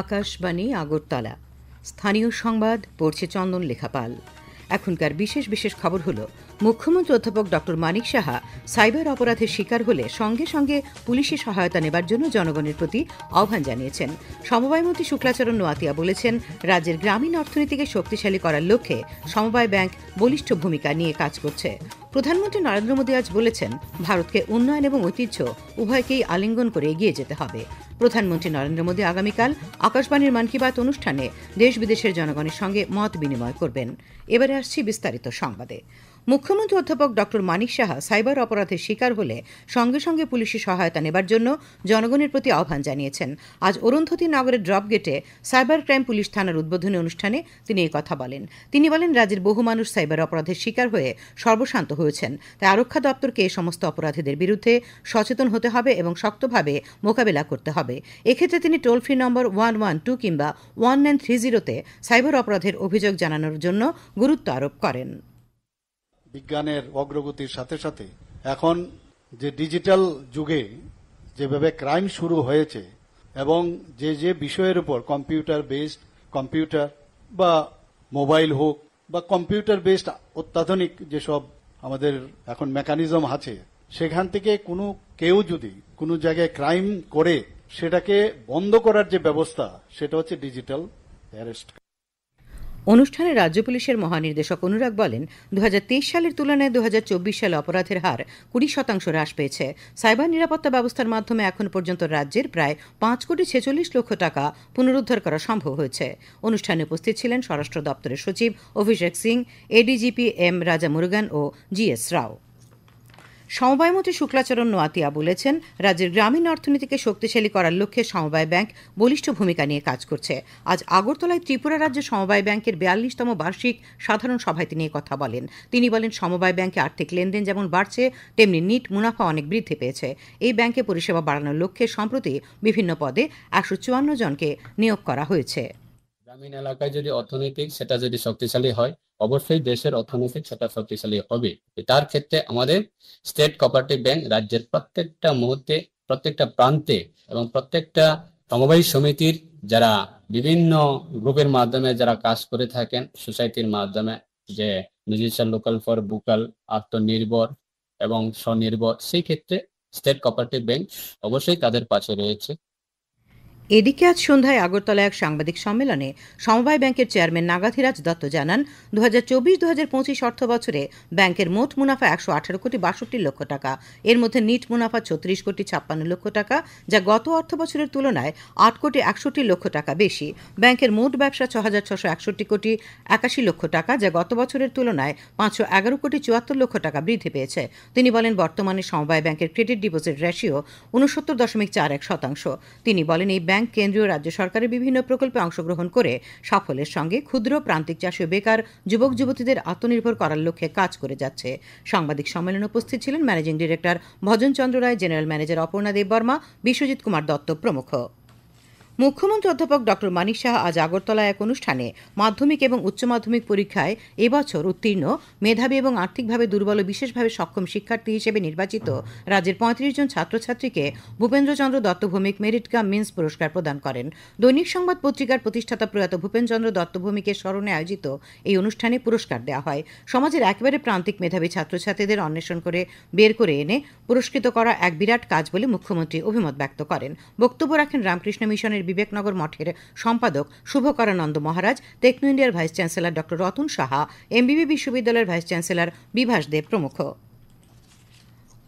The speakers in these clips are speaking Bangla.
আকাশবাণী আগরতলা। স্থানীয় সংবাদ পড়ছে চন্দন লেখাপাল। এখনকার বিশেষ বিশেষ খবর হলো, মুখ্যমন্ত্রী অধ্যাপক ডক্টর মানিক সাহা সাইবার অপরাধের শিকার হলে সঙ্গে সঙ্গে পুলিশি সহায়তা নেবার জন্য জনগণের প্রতি আহ্বান জানিয়েছেন। সমবায়মন্ত্রী শুক্লাচরণ নোয়াতিয়া বলেছেন, রাজ্যের গ্রামীণ অর্থনীতিকে শক্তিশালী করার লক্ষ্যে সমবায় ব্যাংক বলিষ্ঠ ভূমিকা নিয়ে কাজ করছে। প্রধানমন্ত্রী নরেন্দ্র মোদী আজ বলেছেন, ভারতকে উন্নয়ন এবং ঐতিহ্য উভয়কেই আলিঙ্গন করে এগিয়ে যেতে হবে। প্রধানমন্ত্রী নরেন্দ্র মোদী আগামীকাল আকাশবাণীর মন কি বাত অনুষ্ঠানে দেশ বিদেশের জনগণের সঙ্গে মত বিনিময় করবেন। এবারে আসছি বিস্তারিত সংবাদে। মুখ্যমন্ত্রী অধ্যাপক ডক্টর মানিক সাহা সাইবার অপরাধের শিকার হলে সঙ্গে সঙ্গে পুলিশি সহায়তা নেবার জন্য জনগণের প্রতি আহ্বান জানিয়েছেন। আজ অরুন্ধতী নগরের ড্রপ গেটে সাইবার ক্রাইম পুলিশ থানার উদ্বোধনী অনুষ্ঠানে তিনি এই কথা বলেন। তিনি বলেন, রাজ্যের বহু মানুষ সাইবার অপরাধের শিকার হয়ে সর্বশান্ত হয়েছেন। তাই আরক্ষা দপ্তরকে এই সমস্ত অপরাধীদের বিরুদ্ধে সচেতন হতে হবে এবং শক্তভাবে মোকাবেলা করতে হবে। এক্ষেত্রে তিনি টোল ফ্রি নম্বর 112 কিংবা 1930-তে সাইবার অপরাধের অভিযোগ জানানোর জন্য গুরুত্ব আরোপ করেন। বিজ্ঞানের অগ্রগতির সাথে সাথে এখন যে ডিজিটাল যুগে যেভাবে ক্রাইম শুরু হয়েছে এবং যে বিষয়ের উপর কম্পিউটার বা মোবাইল হোক বা কম্পিউটার বেসড অত্যাধুনিক যেসব আমাদের এখন মেকানিজম আছে, সেখান থেকে কেউ যদি কোনো জায়গায় ক্রাইম করে সেটাকে বন্ধ করার যে ব্যবস্থা, সেটা হচ্ছে ডিজিটাল অ্যারেস্ট। অনুষ্ঠানে রাজ্য পুলিশের মহানির্দেশক অনুরাগ বলেন, 2023 সালের তুলনায় 2024 সালে অপরাধের হার 20% হ্রাস পেয়েছে। সাইবার নিরাপত্তা ব্যবস্থার মাধ্যমে এখন পর্যন্ত রাজ্যের প্রায় 5,46 লক্ষ টাকা পুনরুদ্ধার করা সম্ভব হয়েছে। অনুষ্ঠানে উপস্থিত ছিলেন স্বরাষ্ট্র দপ্তরের সচিব অভিষেক সিং, এডিজিপি এম রাজা মুরুগান ও জিএস রাও। সমবায়মন্ত্রী শুক্লাচরণ নোয়াতিয়া বলেছেন, রাজ্যের গ্রামীণ অর্থনীতিকে শক্তিশালী করার লক্ষ্যে সমবায় ব্যাংক বলিষ্ঠ ভূমিকা নিয়ে কাজ করছে। আজ আগরতলায় ত্রিপুরা রাজ্য সমবায় ব্যাংকের 42তম বার্ষিক সাধারণ সভায় তিনি কথা বলেন। তিনি বলেন, সমবায় ব্যাংকে আর্থিক লেনদেন যেমন বাড়ছে, তেমনি নিট মুনাফা অনেক বৃদ্ধি পেয়েছে। এই ব্যাংকে পরিষেবা বাড়ানোর লক্ষ্যে সম্প্রতি বিভিন্ন পদে 154 জনকে নিয়োগ করা হয়েছে। গ্রামীণ এলাকায় যদি অর্থনৈতিক সেটা যদি শক্তিশালী হয়, অবশ্যই দেশের অর্থনৈতিক সেটা শক্তিশালী হবে। তার ক্ষেত্রে আমাদের স্টেট কোঅপারেটিভ ব্যাংক রাজ্যের প্রত্যেকটা মুহূর্তে, প্রত্যেকটা প্রান্তে এবং প্রত্যেকটা সমবায় সমিতির যারা বিভিন্ন গ্রুপের মাধ্যমে যারা কাজ করে থাকেন, সোসাইটির মাধ্যমে, যে মিউজিশিয়ান লোকাল ফর বুকাল, আত্মনির্ভর এবং স্বনির্ভর, সেই ক্ষেত্রে স্টেট কোঅপারেটিভ ব্যাংক অবশ্যই তাদের পাশে রয়েছে। এদিকে আজ সন্ধ্যায় আগরতলায় এক সাংবাদিক সম্মেলনে সমবায় ব্যাংকের চেয়ারম্যান নাগাথিরাজ দত্ত জানান, 2024-2025 অর্থ বছরে ব্যাংকের মোট মুনাফা 118 কোটি 62 লক্ষ টাকা। এর মধ্যে নিট মুনাফা 36 কোটি 56 লক্ষ টাকা, যা গত অর্থ বছরের তুলনায় 8 কোটি 61 লক্ষ টাকা বেশি। ব্যাংকের মোট ব্যবসা 6,661 কোটি 81 লক্ষ টাকা, যা গত বছরের তুলনায় 511 কোটি 74 লক্ষ টাকা বৃদ্ধি পেয়েছে। তিনি বলেন, বর্তমানে সমবায় ব্যাংকের ক্রেডিট ডিপোজিট রেশিও 69.41%। তিনি বলেন, এই ব্যাংক কেন্দ্রীয় রাজ্য সরকারের বিভিন্ন প্রকল্পে অংশগ্রহণ করে সাফল্যের সঙ্গে ক্ষুদ্র, প্রান্তিক চাষী ও বেকার যুবক যুবতীদের আত্মনির্ভর করার লক্ষ্যে কাজ করে যাচ্ছে। সাংবাদিক সম্মেলনে উপস্থিত ছিলেন ম্যানেজিং ডিরেক্টর ভজন চন্দ্র রায়, জেনারেল ম্যানেজার অপর্ণা দেববর্মা, বিশ্বজিৎ কুমার দত্ত প্রমুখ। মুখ্যমন্ত্রী অধ্যাপক ডক্টর মানিক সাহা আজ আগরতলায় এক অনুষ্ঠানে মাধ্যমিক এবং উচ্চ মাধ্যমিক পরীক্ষায় এবছর উত্তীর্ণ, মেধাবী এবং আর্থিকভাবে দুর্বল ও বিশেষভাবে সক্ষম শিক্ষার্থী হিসেবে নির্বাচিত রাজ্যের 35 জন ছাত্রছাত্রীকে Bhupendrachandra Dutta Bhowmik merit cum means পুরস্কার প্রদান করেন। দৈনিক সংবাদ পত্রিকার প্রতিষ্ঠাতা প্রয়াত ভূপেন্দ্রচন্দ্র দত্ত ভৌমিকের স্মরণে আয়োজিত এই অনুষ্ঠানে পুরস্কার দেওয়া হয়। সমাজের একেবারে প্রান্তিক মেধাবী ছাত্রছাত্রীদের অন্বেষণ করে বের করে এনে পুরস্কৃত করা এক বিরাট কাজ বলে মুখ্যমন্ত্রী অভিমত ব্যক্ত করেন। বক্তব্য রাখেন রামকৃষ্ণ মিশনের বিবেকনগর মঠের সম্পাদক শুভকরানন্দ মহারাজ, টেকনো ইন্ডিয়ার vice chancellor doctor Ratan Saha, MBB বিশ্ববিদ্যালয়ের ভাইস চ্যান্সেলর বিভাস দেব প্রমুখ।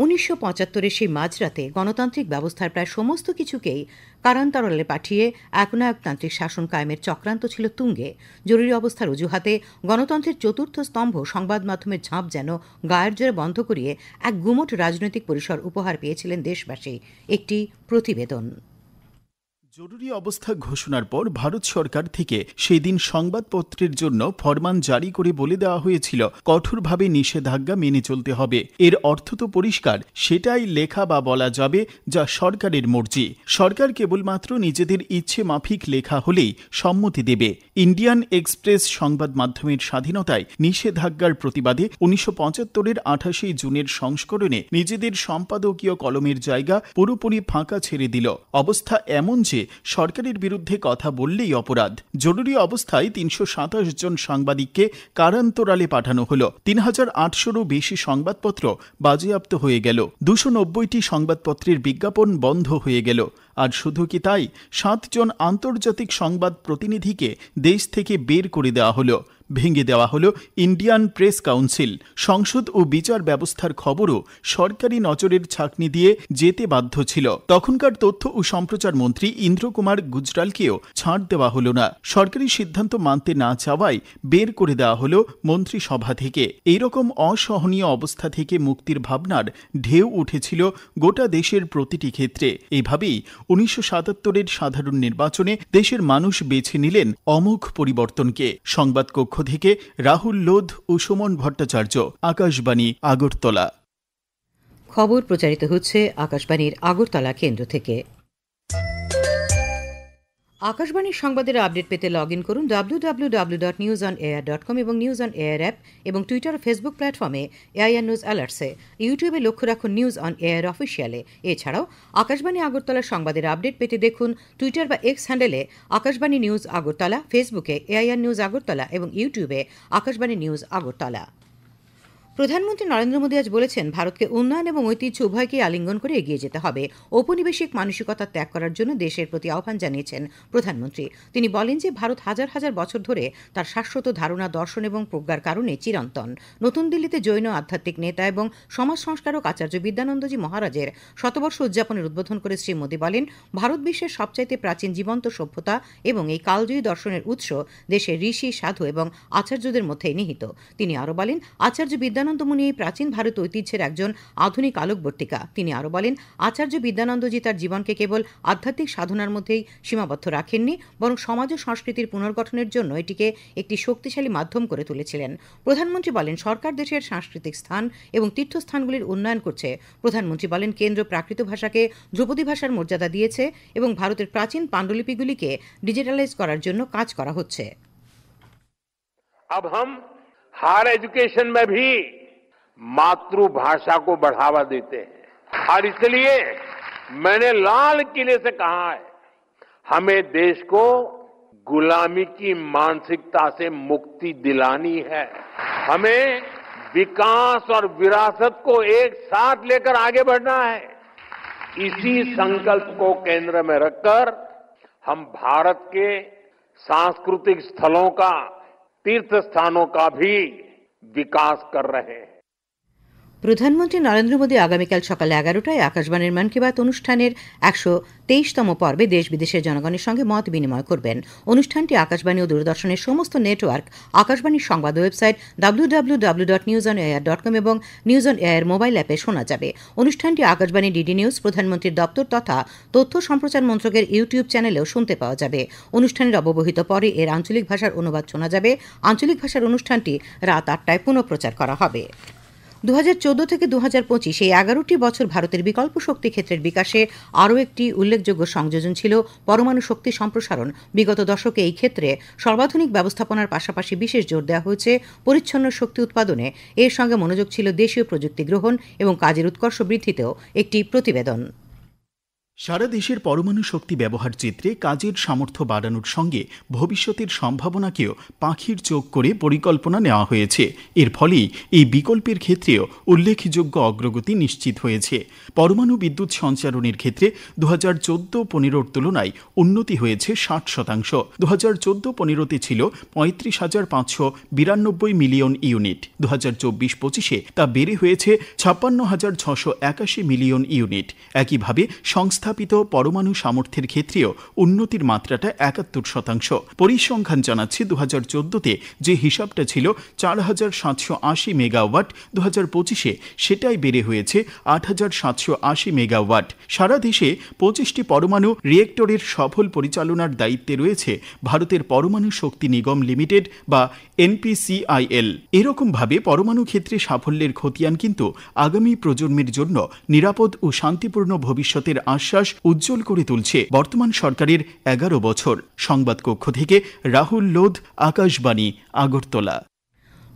1975-এর সেই মাঝরাতে গণতান্ত্রিক ব্যবস্থার প্রায় সমস্ত কিছুকেই কারান্তরালে পাঠিয়ে একনায়কতান্ত্রিক শাসন কায়েমের চক্রান্ত ছিল তুঙ্গে। জরুরি অবস্থার অজুহাতে গণতন্ত্রের চতুর্থ স্তম্ভ সংবাদ মাধ্যমের ঝাঁপ যেন গায়ের জোরে বন্ধ করিয়ে এক গুমোট রাজনৈতিক পরিসর উপহার পেয়েছিলেন দেশবাসী। একটি প্রতিবেদন। জরুরি অবস্থা ঘোষণার পর ভারত সরকার থেকে সেই দিন সংবাদপত্রের জন্য ফরমান জারি করে বলে দেওয়া হয়েছিল, কঠোরভাবে নিষেধাজ্ঞা মেনে চলতে হবে। এর অর্থ তো পরিষ্কার, সেটাই লেখা বা বলা যাবে যা সরকারের মর্জি। সরকার কেবলমাত্র নিজেদের ইচ্ছে মাফিক লেখা হলেই সম্মতি দেবে। ইন্ডিয়ান এক্সপ্রেস সংবাদ মাধ্যমের স্বাধীনতায় নিষেধাজ্ঞার প্রতিবাদে 1975-এর 28 জুনের সংস্করণে নিজেদের সম্পাদকীয় কলমের জায়গা পুরোপুরি ফাঁকা ছেড়ে দিল। অবস্থা এমন যে সরকারের বিরুদ্ধে কথা বললেই অপরাধ। জরুরি অবস্থায় 327 জন সাংবাদিককে কারান্তরালে পাঠানো হলো। 3800-রও বেশি সংবাদপত্র বাজেয়াপ্ত হয়ে গেল। 290টি সংবাদপত্রের বিজ্ঞাপন বন্ধ হয়ে গেল। আর শুধু কি তাই, 7 জন আন্তর্জাতিক সংবাদ প্রতিনিধিকে দেশ থেকে বের করে দেওয়া হলো। ভেঙে দেওয়া হলো ইন্ডিয়ান প্রেস কাউন্সিল। সংসদ ও বিচার ব্যবস্থার খবরও সরকারি নজরের ছাঁকনি দিয়ে যেতে বাধ্য ছিল। তখনকার তথ্য ও সম্প্রচার মন্ত্রী ইন্দ্র কুমার গুজরালকেও ছাড় দেওয়া হলো না। সরকারি সিদ্ধান্ত মানতে না চাওয়ায় বের করে দেওয়া হলো মন্ত্রিসভা থেকে। এইরকম অসহনীয় অবস্থা থেকে মুক্তির ভাবনার ঢেউ উঠেছিল গোটা দেশের প্রতিটি ক্ষেত্রে। এইভাবেই 1977-এর সাধারণ নির্বাচনে দেশের মানুষ বেছে নিলেন অমোঘ পরিবর্তনকে। সংবাদ কক্ষ থেকে রাহুল লোধ ও সুমন ভট্টাচার্য, আকাশবাণী, আগরতলা। খবর প্রচারিত হচ্ছে আকাশবাণীর আগরতলা কেন্দ্র থেকে। আকাশবাণীর সংবাদের আপডেট পেতে লগ ইন করুন www.newsonair.com এবং নিউজ অন এয়ার অ্যাপ এবং টুইটার ও ফেসবুক প্ল্যাটফর্মে এআইআর নিউজ অ্যালার্টসে। ইউটিউবে লক্ষ্য রাখুন নিউজ অন এয়ার অফিসিয়ালে। এছাড়াও আকাশবাণী আগরতলার সংবাদের আপডেট পেতে দেখুন টুইটার বা এক্স হ্যান্ডেলে আকাশবাণী নিউজ আগরতলা, ফেসবুকে এআইআর নিউজ আগরতলা এবং ইউটিউবে আকাশবাণী নিউজ আগরতলা। প্রধানমন্ত্রী নরেন্দ্র মোদী আজ বলেছেন, ভারতকে উন্নয়ন এবং ঐতিহ্য উভয়কেই আলিঙ্গন করে এগিয়ে যেতে হবে। ঔপনিবেশিক মানসিকতা ত্যাগ করার জন্য দেশের প্রতি আহ্বান জানিয়েছেন প্রধানমন্ত্রী। তিনি বলেন যে ভারত হাজার হাজার বছর ধরে তার শাশ্বত ধারণা, দর্শন এবং প্রজ্ঞার কারণে চিরন্তন। নতুন দিল্লিতে জৈন আধ্যাত্মিক নেতা এবং সমাজ সংস্কারক আচার্য বিদ্যানন্দজি মহারাজের শতবর্ষ উদযাপনের উদ্বোধন করে শ্রী মোদী বলেন, ভারত বিশ্বের সবচাইতে প্রাচীন জীবন্ত সভ্যতা এবং এই কালজয়ী দর্শনের উৎস দেশের ঋষি, সাধু এবং আচার্যদের মধ্যেই নিহিত। তিনি আরও বলেন, আচার্য বিদ্যানন্দমুনি এই প্রাচীন ভারত ঐতিহ্যের একজন আধুনিক আলোকবর্তিকা। তিনি আরও বলেন, আচার্য বিদ্যানন্দজি তার জীবনকে কেবল আধ্যাত্মিক সাধনার মধ্যেই সীমাবদ্ধ রাখেননি, বরং সমাজ ও সংস্কৃতির পুনর্গঠনের জন্য এটিকে একটি শক্তিশালী মাধ্যম করে তুলেছিলেন। প্রধানমন্ত্রী বলেন, সরকার দেশের সাংস্কৃতিক স্থান এবং তীর্থস্থানগুলির উন্নয়ন করছে। প্রধানমন্ত্রী বলেন, কেন্দ্র প্রাকৃত ভাষাকে ধ্রুপদী ভাষার মর্যাদা দিয়েছে এবং ভারতের প্রাচীন পাণ্ডুলিপিগুলিকে ডিজিটালাইজ করার জন্য কাজ করা হচ্ছে। अब हम हायर एजुकेशन में भी मातृभाषा को बढ़ावा देते हैं और इसलिए मैंने लाल किले से कहा है, हमें देश को गुलामी की मानसिकता से मुक्ति दिलानी है। हमें विकास और विरासत को एक साथ लेकर आगे बढ़ना है। इसी संकल्प को केंद्र में रखकर हम भारत के सांस्कृतिक स्थलों का, तीर्थ स्थानों का भी विकास कर रहे हैं। প্রধানমন্ত্রী নরেন্দ্র মোদী আগামীকাল সকাল 11টায় আকাশবাণীর মন কি বাত অনুষ্ঠানের 123তম পর্বে দেশ বিদেশের জনগণের সঙ্গে মত বিনিময় করবেন। অনুষ্ঠানটি আকাশবাণী ও দূরদর্শনের সমস্ত নেটওয়ার্ক, আকাশবাণীর সংবাদ ওয়েবসাইট www.newsonair.com এবং নিউজ অন এয়ার মোবাইল অ্যাপে শোনা যাবে। অনুষ্ঠানটি আকাশবাণী ডিডি নিউজ, প্রধানমন্ত্রীর দপ্তর তথা তথ্য সম্প্রচার মন্ত্রকের ইউটিউব চ্যানেলেও শুনতে পাওয়া যাবে। অনুষ্ঠানের অব্যবহিত পরে এর আঞ্চলিক ভাষার অনুবাদ শোনা যাবে। আঞ্চলিক ভাষার অনুষ্ঠানটি রাত 8টায় পুনঃপ্রচার করা হবে। 2014 থেকে 2025 এই 11টি বছর ভারতের বিকল্প শক্তি ক্ষেত্রের বিকাশে আরও একটি উল্লেখযোগ্য সংযোজন ছিল পরমাণু শক্তি সম্প্রসারণ। বিগত দশকে এই ক্ষেত্রে সর্বাধুনিক ব্যবস্থাপনার পাশাপাশি বিশেষ জোর দেওয়া হয়েছে পরিচ্ছন্ন শক্তি উৎপাদনে। এর সঙ্গে মনোযোগ ছিল দেশীয় প্রযুক্তি গ্রহণ এবং কাজের উৎকর্ষ বৃদ্ধিতেও। একটি প্রতিবেদন। সারা দেশের পরমাণু শক্তি ব্যবহার চিত্রে কাজের সামর্থ্য বাড়ানোর সঙ্গে ভবিষ্যতের সম্ভাবনাকেও পাখির চোখ করে পরিকল্পনা নেওয়া হয়েছে। এর ফলেই এই বিকল্পের ক্ষেত্রেও উল্লেখযোগ্য অগ্রগতি নিশ্চিত হয়েছে। পরমাণু বিদ্যুৎ সঞ্চারণের ক্ষেত্রে 2014-15 তুলনায় উন্নতি হয়েছে 60%। 2014-15 ছিল 35,592 মিলিয়ন ইউনিট। 2024-25 তা বেড়ে হয়েছে 56,681 মিলিয়ন ইউনিট। একইভাবে স্থাপিত পরমাণু সামর্থ্যের ক্ষেত্রেও উন্নতির মাত্রাটা 71%। পরিসংখ্যান জানাচ্ছে 2014-তে যে হিসাবটা ছিল 4,780 মেগাওয়াট, 2025-এ সেটাই বেড়ে হয়েছে 8,780 মেগাওয়াট। সারা দেশে 25টি পরমাণু রিয়েক্টরের সফল পরিচালনার দায়িত্বে রয়েছে ভারতের পরমাণু শক্তি নিগম লিমিটেড বা NPCIL। এরকমভাবে পরমাণু ক্ষেত্রে সাফল্যের খতিয়ান কিন্তু আগামী প্রজন্মের জন্য নিরাপদ ও শান্তিপূর্ণ ভবিষ্যতের আশ্বাস উজ্জ্বল করে তুলছে বর্তমান সরকারের 11 বছর। সংবাদ কক্ষ থেকে রাহুল লোধ, আকাশবাণী, আগরতলা।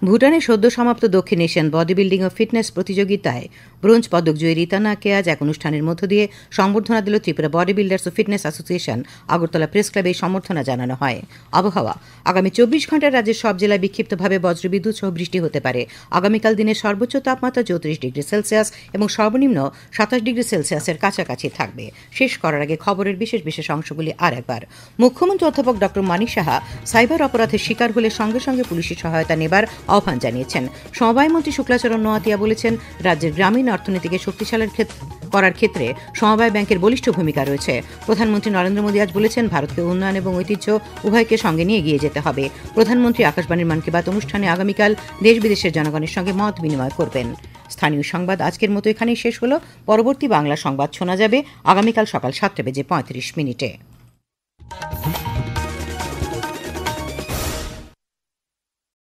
ভুটানে সদ্য সমাপ্ত দক্ষিণ এশিয়ান বডি বিল্ডিং ও ফিটনেস প্রতিযোগিতায় ব্রোঞ্জ পদকজয়ী রীতানাকে আজ এক অনুষ্ঠানের মধ্য দিয়ে সম্বর্ধনা দিল ত্রিপুরা বডি বিল্ডার্স ও ফিটনেস অ্যাসোসিয়েশন। আগরতলা প্রেস ক্লাবে এই সম্বর্ধনা জানানো হয়। আবহাওয়া, আগামী 24 ঘন্টায় রাজ্যের সব জেলায় বিক্ষিপ্তভাবে বজ্রবিদ্যুৎ সহ বৃষ্টি হতে পারে। আগামীকাল দিনের সর্বোচ্চ তাপমাত্রা 34 ডিগ্রি সেলসিয়াস এবং সর্বনিম্ন 27 ডিগ্রি সেলসিয়াসের কাছাকাছি থাকবে। শেষ করার আগে খবরের বিশেষ বিশেষ অংশগুলি আর একবার। মুখ্যমন্ত্রী অধ্যাপক ডক্টর মানিক সাহা সাইবার অপরাধের শিকার হলে সঙ্গে সঙ্গে পুলিশের সহায়তা নেবার আহ্বান জানিয়েছেন। সমবায় মন্ত্রী শুক্লাচরণ নোয়াতিয়া বলেছেন, রাজ্যের গ্রামীণ অর্থনীতিকে শক্তিশালী করার ক্ষেত্রে সমবায় ব্যাংকের বলিষ্ঠ ভূমিকা রয়েছে। প্রধানমন্ত্রী নরেন্দ্র মোদী আজ বলেছেন, ভারতকে উন্নয়ন এবং ঐতিহ্য উভয়কে সঙ্গে নিয়ে এগিয়ে যেতে হবে। প্রধানমন্ত্রী আকাশবাণীর মন কি বাত অনুষ্ঠানে আগামীকাল দেশ বিদেশের জনগণের সঙ্গে মত বিনিময় করবেন। স্থানীয় সংবাদ আজকের মতো এখানেই শেষ হলো। পরবর্তী বাংলা সংবাদ শোনা যাবে আগামীকাল সকাল 7:35 মিনিটে।